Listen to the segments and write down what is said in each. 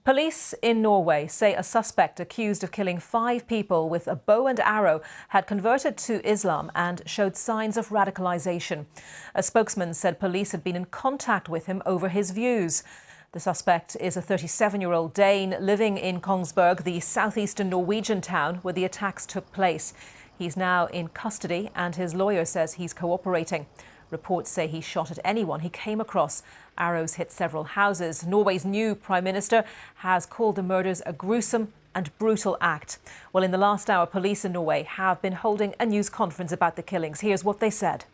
Police in Norway say a suspect accused of killing 5 people with a bow and arrow had converted to Islam and showed signs of radicalisation. A spokesman said police had been in contact with him over his views. The suspect is a 37-year-old Dane living in Kongsberg, the southeastern Norwegian town where the attacks took place. He's now in custody and his lawyer says he's cooperating. Reports say he shot at anyone he came across. Arrows hit several houses. Norway's new Prime Minister has called the murders a gruesome and brutal act. Well, in the last hour, police in Norway have been holding a news conference about the killings. Here's what they said.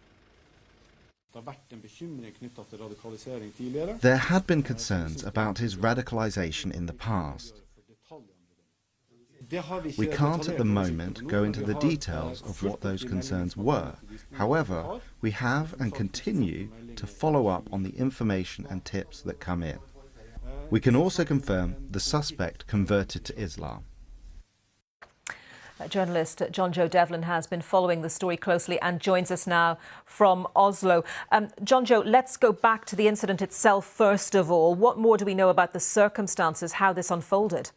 There had been concerns about his radicalisation in the past. We can't at the moment go into the details of what those concerns were. However, we have and continue to follow up on the information and tips that come in. We can also confirm the suspect converted to Islam. Journalist Joe Devlin has been following the story closely and joins us now from Oslo. Joe, let's go back to the incident itself first of all. What more do we know about the circumstances, how this unfolded?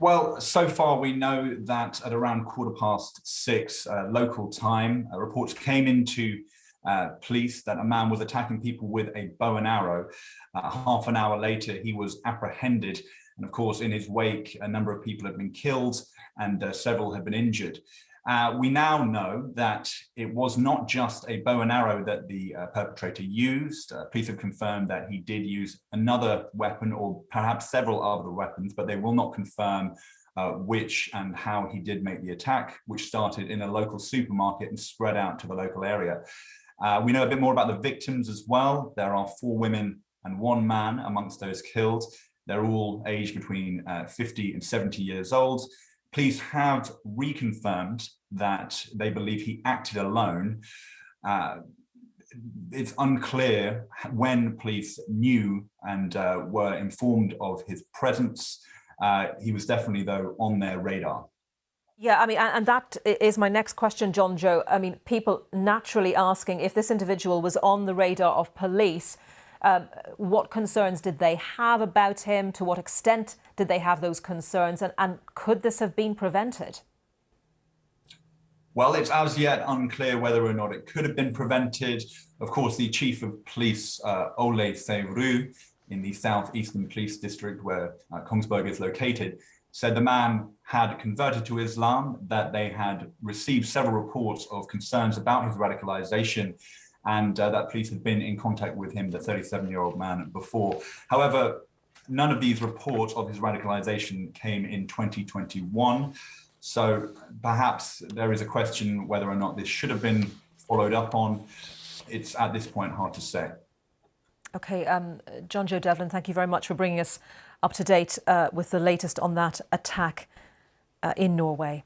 Well, so far we know that at around 6:15 local time, reports came into police that a man was attacking people with a bow and arrow. Half an hour later, he was apprehended. And of course, in his wake, a number of people had been killed and several had been injured. We now know that it was not just a bow and arrow that the perpetrator used. Police have confirmed that he did use another weapon or perhaps several other weapons, but they will not confirm which and how he did make the attack, which started in a local supermarket and spread out to the local area. We know a bit more about the victims as well. There are 4 women and 1 man amongst those killed. They're all aged between 50 and 70 years old. Police have reconfirmed that they believe he acted alone. It's unclear when police knew and were informed of his presence. He was definitely, though, on their radar. Yeah, I mean, and that is my next question, Joe. I mean, people naturally asking if this individual was on the radar of police. What concerns did they have about him? To what extent did they have those concerns? And could this have been prevented? Well, it's as yet unclear whether or not it could have been prevented. Of course, the chief of police, Ole Saeverud, in the southeastern police district where Kongsberg is located, said the man had converted to Islam, that they had received several reports of concerns about his radicalisation, and that police had been in contact with him, the 37-year-old man, before. However, none of these reports of his radicalisation came in 2021. So perhaps there is a question whether or not this should have been followed up on. It's at this point hard to say. OK, Joe Devlin, thank you very much for bringing us up to date with the latest on that attack in Norway.